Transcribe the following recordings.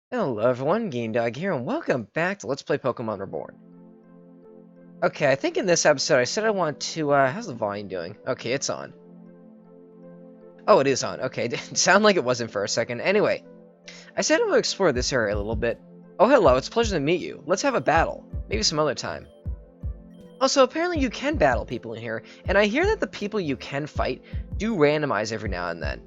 Hello everyone, GameDog here, and welcome back to Let's Play Pokemon Reborn. Okay, I think in this episode I said I want to, how's the volume doing? Okay, it's on. Oh, it is on. Okay, it didn't sound like it wasn't for a second. Anyway, I said I want to explore this area a little bit. Oh, hello, it's a pleasure to meet you. Let's have a battle. Maybe some other time. Also, apparently you can battle people in here, and I hear that the people you can fight do randomize every now and then.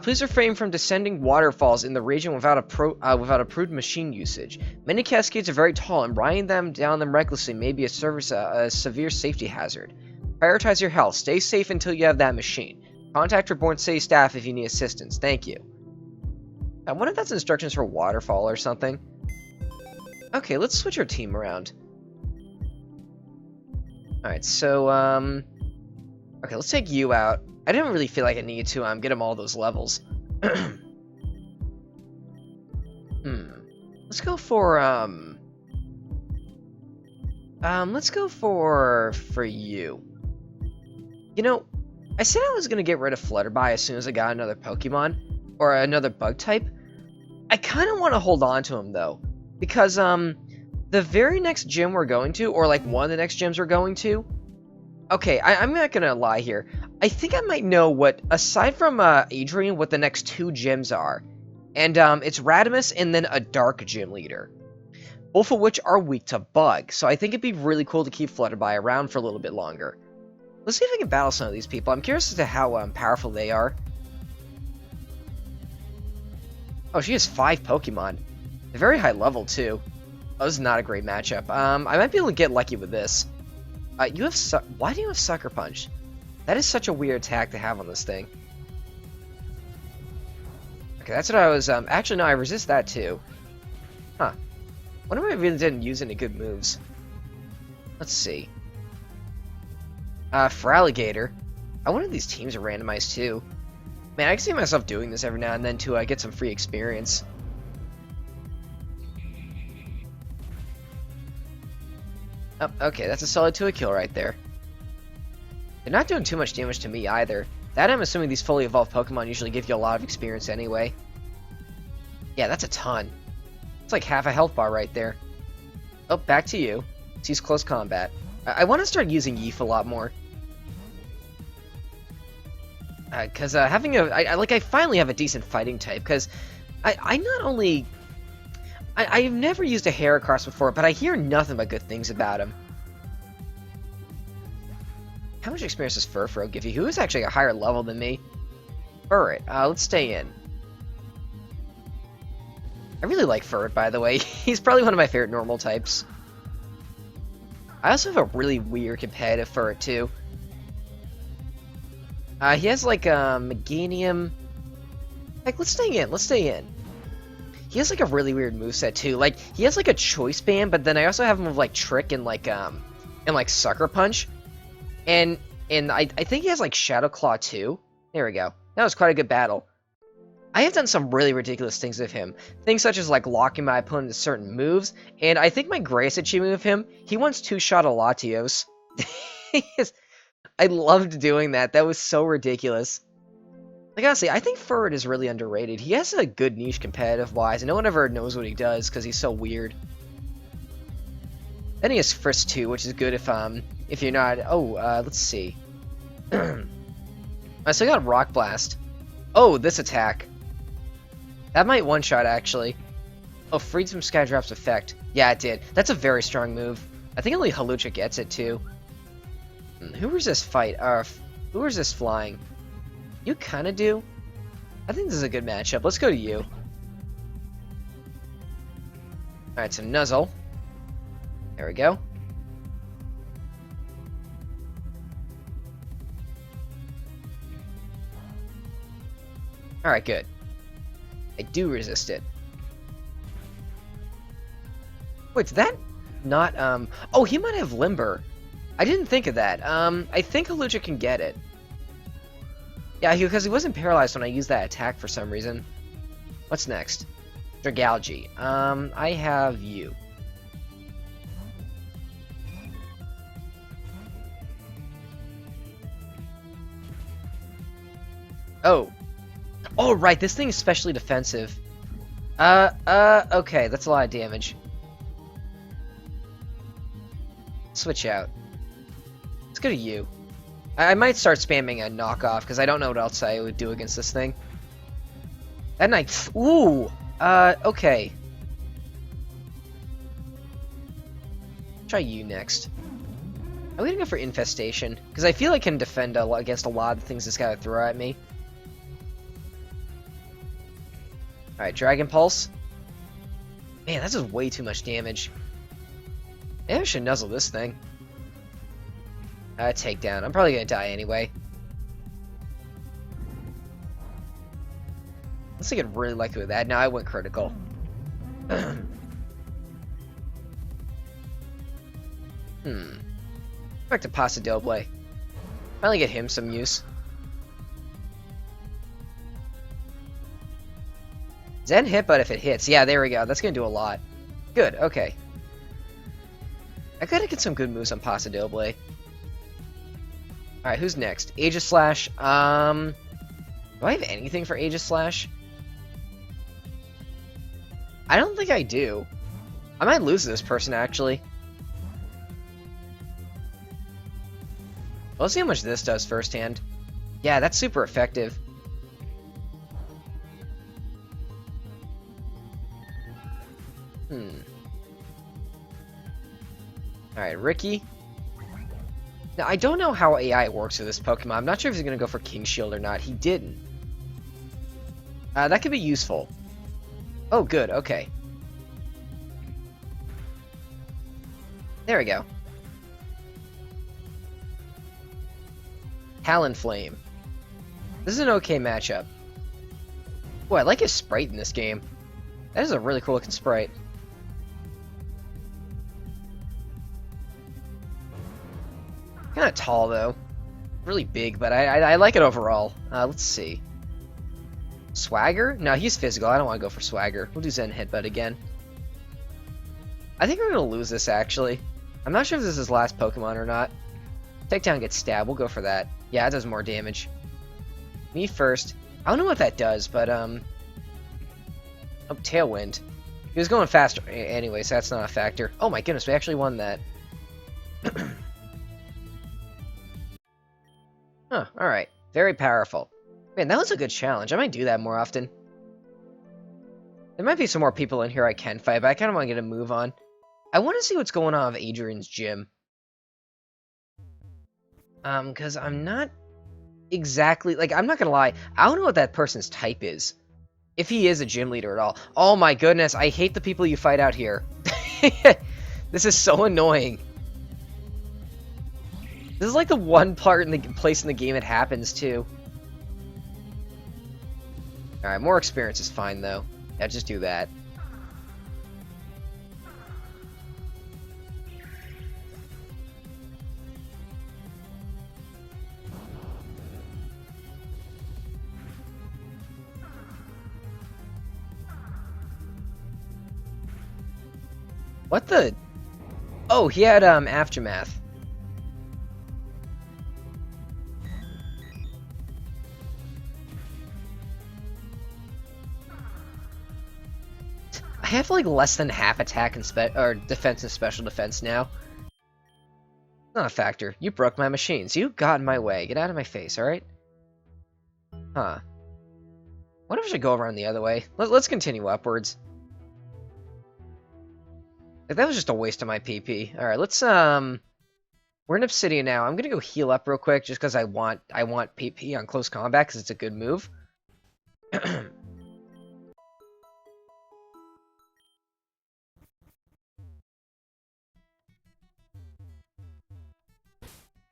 Please refrain from descending waterfalls in the region without approved machine usage. Many cascades are very tall, and riding down them recklessly may be a severe safety hazard. Prioritize your health. Stay safe until you have that machine. Contact Reborn City staff if you need assistance. Thank you. I wonder if that's instructions for waterfall or something. Okay, let's switch our team around. Alright, so, okay, let's take you out. I didn't really feel like I needed to get him all those levels. Let's go for you. You know, I said I was gonna get rid of Flutterby as soon as I got another Pokemon or another bug type. I kind of want to hold on to him though, because the very next gym we're going to, or like one of the next gyms we're going to. Okay, I'm not gonna lie here. I think I might know what, aside from Adrian, what the next two gyms are. And it's Radimus and then a Dark Gym Leader. Both of which are weak to Bug, so I think it'd be really cool to keep Flutterby around for a little bit longer. Let's see if I can battle some of these people. I'm curious as to how powerful they are. Oh, she has 5 Pokemon. They're very high level, too. Oh, this is not a great matchup. I might be able to get lucky with this. Why do you have Sucker Punch? That is such a weird attack to have on this thing. Okay, that's what I was, actually, no, I resist that too. Huh. Wonder if I really didn't use any good moves. Let's see. For Alligator. I wonder if these teams are randomized too. Man, I can see myself doing this every now and then to get some free experience. Oh, okay, that's a solid 2 kill right there. They're not doing too much damage to me either. That I'm assuming these fully evolved Pokemon usually give you a lot of experience anyway. Yeah, that's a ton. It's like half a health bar right there. Oh, back to you. Let's use close combat. I want to start using Yeef a lot more. Because having I finally have a decent fighting type. Because I've never used a Heracross before, but I hear nothing but good things about him. How much experience does Furfrou give you? Who is actually a higher level than me? Furret. Let's stay in. I really like Furret, by the way. He's probably one of my favorite normal types. I also have a really weird competitive Furret, too. He has, like, Meganium. Like, let's stay in. He has, like, a really weird moveset, too. Like, he has, like, a Choice Band, but then I also have him with, like, Trick and, like, Sucker Punch. And I think he has, like, Shadow Claw, too. There we go. That was quite a good battle. I have done some really ridiculous things with him. Things such as, like, locking my opponent to certain moves. And I think my greatest achievement with him, he once 2-shot a Latios. I loved doing that. That was so ridiculous. Like, honestly, I think Furret is really underrated. He has a good niche competitive-wise, and no one ever knows what he does because he's so weird. Then he has Frisk too, which is good if you're not. Oh, let's see. I still got Rock Blast. Oh, this attack. That might one-shot actually. Oh, freed from Skydrop's effect. Yeah, it did. That's a very strong move. I think only Halucha gets it too. Who resists fight? Who resists flying? You kind of do. I think this is a good matchup. Let's go to you. All right, so Nuzzle. There we go. Alright, good. I do resist it. Wait, did that not, Oh, he might have Limber. I didn't think of that. I think Halucha can get it. Yeah, because he wasn't paralyzed when I used that attack for some reason. What's next? Dragalge. I have you. Oh. Oh, right, this thing is specially defensive. Okay, that's a lot of damage. Switch out. Let's go to you. I might start spamming a knockoff, because I don't know what else I would do against this thing. That night... Ooh! Okay. Try you next. I'm gonna go for Infestation, because I feel I can defend against a lot of things this guy would throw at me. Alright, Dragon Pulse. Man, that's just way too much damage. Maybe I should nuzzle this thing. Takedown. I'm probably gonna die anyway. Let's get really lucky with that. Now I went critical. Back to Pasta Doble. Finally get him some use. Zen hit, but if it hits, yeah, there we go. That's gonna do a lot. Good, okay. I gotta get some good moves on Pasta Doble. Alright, who's next? Aegis Slash. Do I have anything for Aegis Slash? I don't think I do. I might lose this person, actually. Let's see how much this does firsthand. Yeah, that's super effective. Alright, Ricky. Now, I don't know how AI works with this Pokemon. I'm not sure if he's going to go for King Shield or not. He didn't. That could be useful. Oh, good. Okay. There we go. Talonflame. This is an okay matchup. Boy, I like his sprite in this game. That is a really cool looking sprite. Kind of tall, though. Really big, but I like it overall. Let's see. Swagger? No, he's physical. I don't want to go for Swagger. We'll do Zen Headbutt again. I think we're going to lose this, actually. I'm not sure if this is his last Pokemon or not. Takedown gets stabbed. We'll go for that. Yeah, it does more damage. Me first. I don't know what that does, but, Oh, Tailwind. He was going faster anyway, so that's not a factor. Oh my goodness, we actually won that. Huh, alright. Very powerful. Man, that was a good challenge. I might do that more often. There might be some more people in here I can fight, but I kind of want to get a move on. I want to see what's going on with Adrian's gym. Because I'm not exactly... Like, I'm not going to lie. I don't know what that person's type is. If he is a gym leader at all. Oh my goodness, I hate the people you fight out here. This is so annoying. This is like the one part in the place in the game it happens, too. Alright, more experience is fine, though. Yeah, just do that. What the... Oh, he had, Aftermath. I have, like, less than half attack and defense and special defense now. Not a factor. You broke my machines. You got in my way. Get out of my face, alright? Huh. What if I should go around the other way? Let's continue upwards. That was just a waste of my PP. Alright, let's, we're in Obsidian now. I'm gonna go heal up real quick, just because I want PP on close combat, because it's a good move.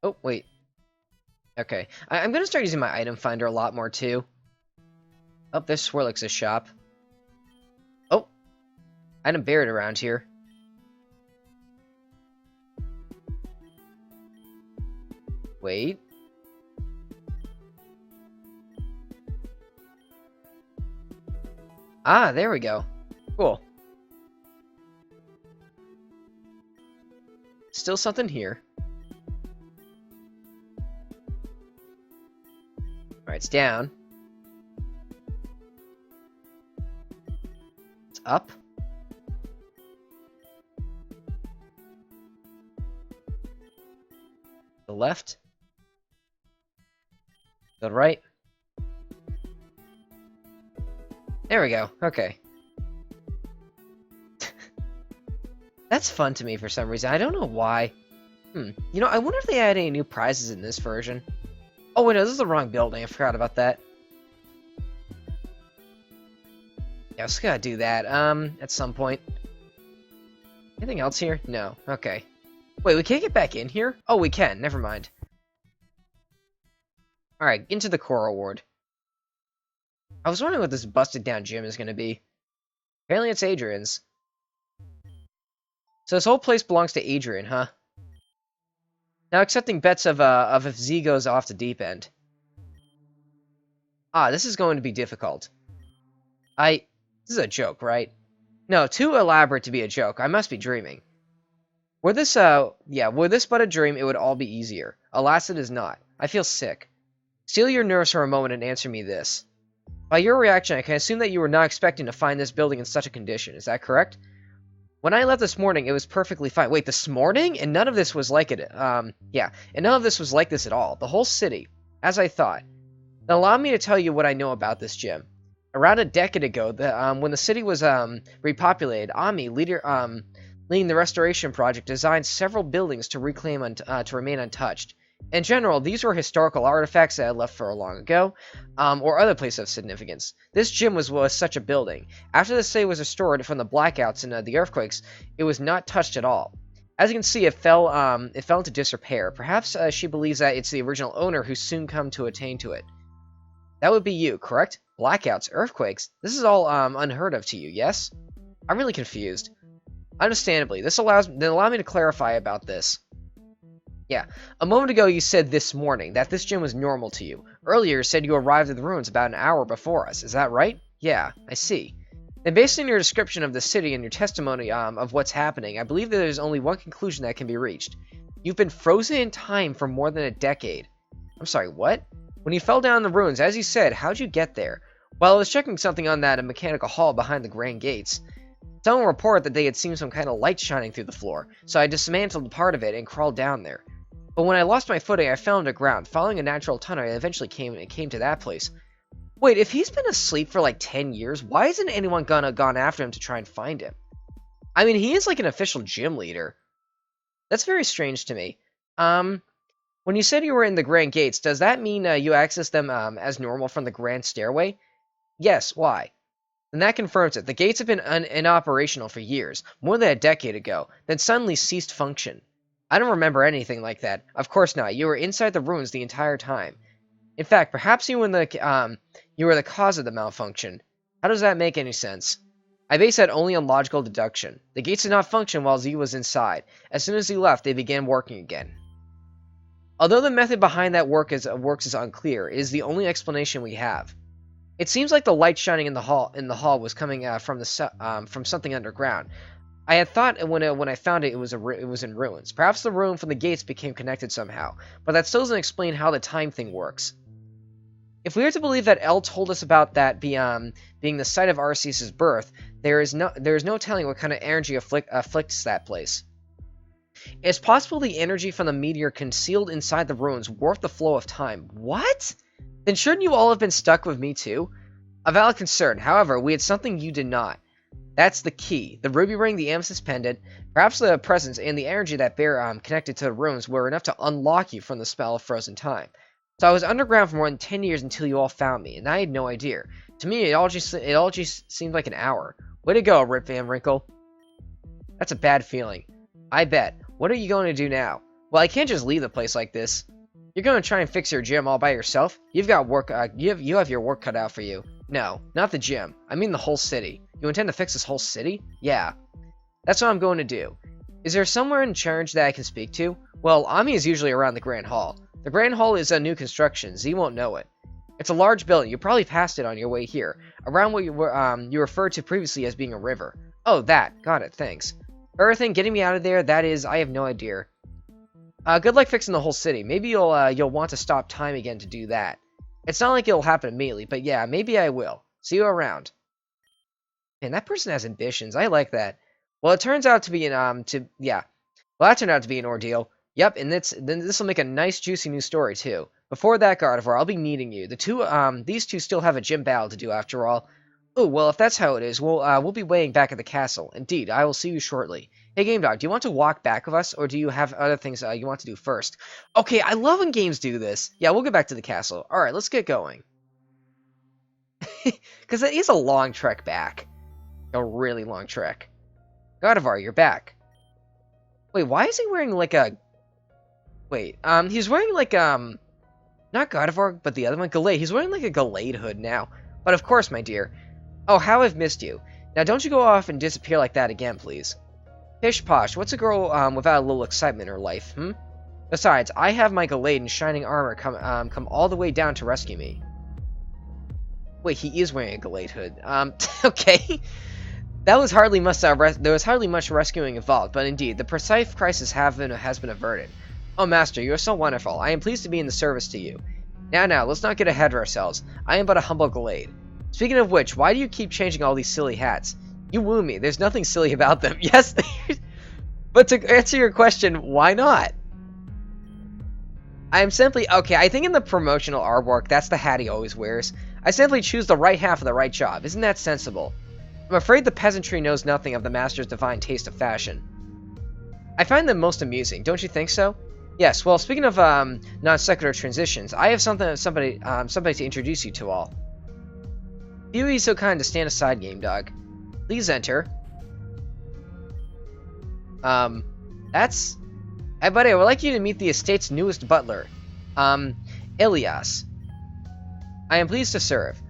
Oh, wait. Okay. I'm gonna start using my item finder a lot more, too. Oh, there's Swirlix's shop. Oh! Item buried around here. Wait. Ah, there we go. Cool. Still something here. Alright, it's down. It's up. The left. The right. There we go. Okay. That's fun to me for some reason. I don't know why. You know, I wonder if they add any new prizes in this version. Oh, wait, no, this is the wrong building. I forgot about that. Yeah, I just gotta do that, at some point. Anything else here? No. Okay. Wait, we can't get back in here? Oh, we can. Never mind. Alright, into the Coral Ward. I was wondering what this busted down gym is gonna be. Apparently it's Adrian's. So this whole place belongs to Adrian, huh? Now accepting bets of if Z goes off the deep end. Ah, this is going to be difficult. This is a joke, right? No, too elaborate to be a joke. I must be dreaming. Were this but a dream, it would all be easier. Alas, it is not. I feel sick. Steel your nerves for a moment and answer me this. By your reaction, I can assume that you were not expecting to find this building in such a condition. Is that correct? When I left this morning, it was perfectly fine. Wait, this morning? And none of this was like it. Yeah. And none of this was like this at all. The whole city. As I thought. Now allow me to tell you what I know about this gym. Around a decade ago, when the city was repopulated, Ami, leading the restoration project, designed several buildings to remain untouched. In general, these were historical artifacts that had left for long ago, or other places of significance. This gym was such a building. After the city was restored from the blackouts and the earthquakes, it was not touched at all. As you can see, it fell into disrepair. Perhaps she believes that it's the original owner who soon come to attain to it. That would be you, correct? Blackouts, earthquakes. This is all unheard of to you, yes? I'm really confused. Understandably, allow me to clarify about this. Yeah, a moment ago you said this morning that this gym was normal to you. Earlier you said you arrived at the ruins about an hour before us. Is that right? Yeah, I see. And based on your description of the city and your testimony of what's happening, I believe that there's only one conclusion that can be reached. You've been frozen in time for more than a decade. I'm sorry, what? When you fell down the ruins, as you said, how'd you get there? Well, I was checking something on that mechanical hall behind the grand gates. Someone reported that they had seen some kind of light shining through the floor, so I dismantled part of it and crawled down there. But when I lost my footing, I fell underground. Following a natural tunnel, I eventually came to that place. Wait, if he's been asleep for like 10 years, why hasn't anyone gone after him to try and find him? I mean, he is like an official gym leader. That's very strange to me. When you said you were in the grand gates, does that mean you access them as normal from the grand stairway? Yes, why? Then that confirms it. The gates have been inoperational for years, more than a decade ago, then suddenly ceased function. I don't remember anything like that. Of course not. You were inside the ruins the entire time. In fact, perhaps you were the cause of the malfunction. How does that make any sense? I base that only on logical deduction. The gates did not function while Z was inside. As soon as Z left, they began working again. Although the method behind that works is unclear, it is the only explanation we have. It seems like the light shining in the hall was coming from something underground. I had thought when I found it, it was in ruins. Perhaps the room from the gates became connected somehow, but that still doesn't explain how the time thing works. If we are to believe that Elle told us about that being the site of Arceus' birth, there is no telling what kind of energy afflicts that place. It's possible the energy from the meteor concealed inside the ruins warped the flow of time. What? Then shouldn't you all have been stuck with me too? A valid concern. However, we had something you did not. That's the key. The ruby ring, the amethyst pendant, perhaps the presence and the energy that bear connected to the ruins were enough to unlock you from the spell of frozen time. So I was underground for more than 10 years until you all found me, and I had no idea. To me, it all just seemed like an hour. Way to go, Rip Van Winkle. That's a bad feeling. I bet. What are you going to do now? Well, I can't just leave the place like this. You're going to try and fix your gym all by yourself? You've got work. You have your work cut out for you. No, not the gym. I mean the whole city. You intend to fix this whole city? Yeah. That's what I'm going to do. Is there somewhere in charge that I can speak to? Well, Ami is usually around the Grand Hall. The Grand Hall is a new construction. Z won't know it. It's a large building. You probably passed it on your way here. Around what you referred to previously as being a river. Oh, that. Got it. Thanks. Everything getting me out of there, that is, I have no idea. Good luck fixing the whole city. Maybe you'll want to stop time again to do that. It's not like it'll happen immediately, but yeah, maybe I will. See you around. Man, that person has ambitions. I like that. Well, it turns out to be yeah. Well, that turned out to be an ordeal. Yep, and then this will make a nice, juicy new story too. Before that, Gardevoir, I'll be needing you. These two still have a gym battle to do after all. Oh, well, if that's how it is, we'll be waiting back at the castle. Indeed, I will see you shortly. Hey, Game Dog, do you want to walk back with us, or do you have other things you want to do first? Okay, I love when games do this. Yeah, we'll get back to the castle. All right, let's get going. Because it is a long trek back. A really long trek. Gardevoir, you're back. Wait, why is he wearing like a... Wait, he's wearing like, not Gardevoir, but the other one, Gallade. He's wearing like a Gallade hood now. But of course, my dear. Oh, how I've missed you. Now, don't you go off and disappear like that again, please. Pish posh, what's a girl, without a little excitement in her life, hmm? Besides, I have my Gallade in shining armor come all the way down to rescue me. Wait, he is wearing a Gallade hood. Okay. There was hardly much rescuing involved, but indeed, the precise crisis has been averted. Oh, Master, you are so wonderful. I am pleased to be in the service to you. Now, let's not get ahead of ourselves. I am but a humble Gallade. Speaking of which, why do you keep changing all these silly hats? You woo me. There's nothing silly about them. Yes, but to answer your question, why not? I am simply... Okay, I think in the promotional artwork, that's the hat he always wears. I simply choose the right hat for the right job. Isn't that sensible? I'm afraid the peasantry knows nothing of the master's divine taste of fashion. I find them most amusing, don't you think so? Yes, well, speaking of non-sequitur transitions, I have somebody to introduce you to all. If you would be so kind to stand aside, Game Dog. Please enter. That's... Hey, buddy, I would like you to meet the estate's newest butler. Elias. I am pleased to serve.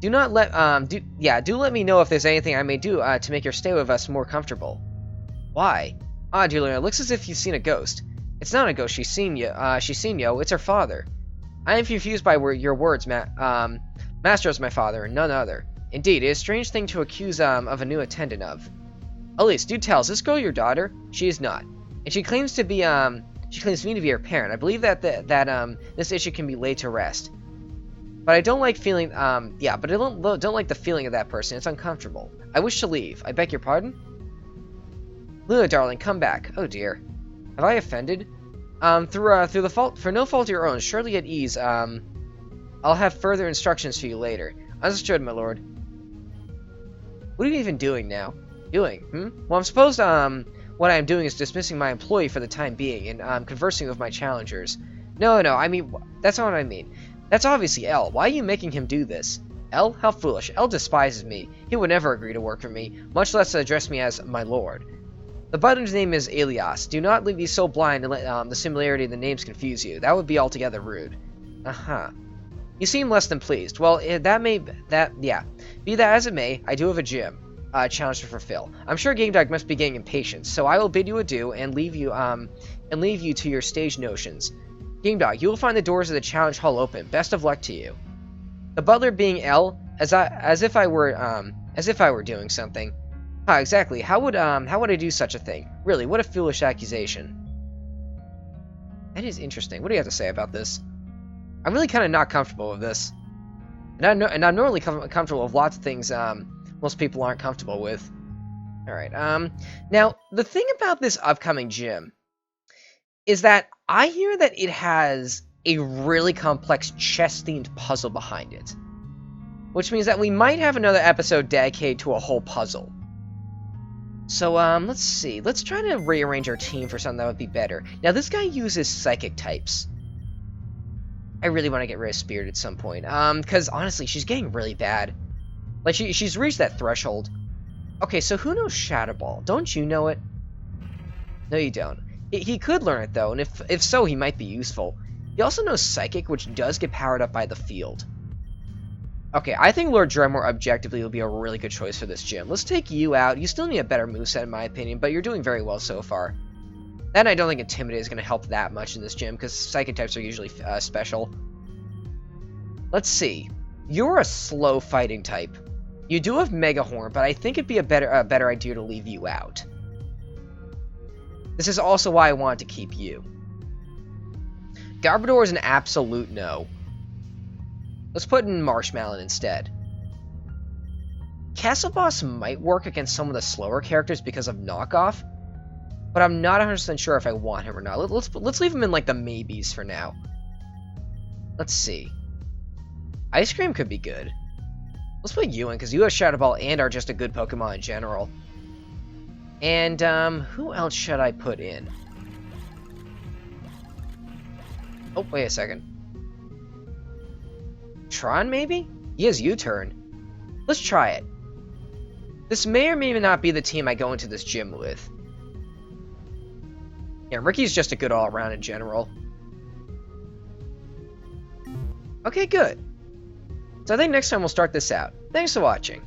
Do not let, do let me know if there's anything I may do, to make your stay with us more comfortable. Why? Ah, dear Luna, it looks as if you've seen a ghost. It's not a ghost, she's seen you, it's her father. I am confused by your words, Master is my father, and none other. Indeed, it is a strange thing to accuse, of a new attendant of. Elise, do tell, is this girl your daughter? She is not. And she claims me to be her parent. I believe that this issue can be laid to rest. But I don't like feeling, but I don't like the feeling of that person. It's uncomfortable. I wish to leave. I beg your pardon? Luna, darling, come back. Oh dear. Have I offended? Through no fault of your own, surely at ease, I'll have further instructions for you later. Understood, my lord. What are you even doing now? Well, I'm supposed, what I'm doing is dismissing my employee for the time being, and, conversing with my challengers. No, I mean, that's not what I mean. That's obviously L. Why are you making him do this? L? How foolish. L despises me. He would never agree to work for me, much less address me as my lord. The butler's name is Elias. Do not be so blind and let the similarity of the names confuse you. That would be altogether rude. You seem less than pleased. Well, be that as it may, I do have a gym challenge to fulfill. I'm sure Game Dog must be getting impatient, so I will bid you adieu and leave you to your stage notions. Game Dog, you will find the doors of the challenge hall open. Best of luck to you. The butler being L, as if I were doing something. Exactly. How would I do such a thing? Really, what a foolish accusation. That is interesting. What do you have to say about this? I'm really kind of not comfortable with this. And I'm normally comfortable with lots of things most people aren't comfortable with. Alright, now, the thing about this upcoming gym is that I hear that it has a really complex chess-themed puzzle behind it. Which means that we might have another episode dedicated to a whole puzzle. So, let's see. Let's try to rearrange our team for something that would be better. Now, this guy uses psychic types. I really want to get rid of Spirit at some point. Because, honestly, she's getting really bad. Like, she's reached that threshold. Okay, so who knows Shadow Ball? Don't you know it? No, you don't. He could learn it, though, and if so, he might be useful. He also knows Psychic, which does get powered up by the field. Okay, I think Lord Dremore objectively will be a really good choice for this gym. Let's take you out. You still need a better moveset, in my opinion, but you're doing very well so far. Then I don't think Intimidate is going to help that much in this gym, because Psychic types are usually special. Let's see. You're a slow fighting type. You do have Mega Horn, but I think it'd be a better idea to leave you out. This is also why I wanted to keep you. Garbodor is an absolute no. Let's put in Marshmallow instead. Castle Boss might work against some of the slower characters because of knockoff, but I'm not 100% sure if I want him or not. Let's leave him in, like, the maybes for now. Let's see. Ice Cream could be good. Let's put you in, because you have Shadow Ball and are just a good Pokemon in general. And, who else should I put in? Oh, wait a second. Tron, maybe? He has U-turn. Let's try it. This may or may not be the team I go into this gym with. Yeah, Ricky's just a good all-around in general. Okay, good. So I think next time we'll start this out. Thanks for watching.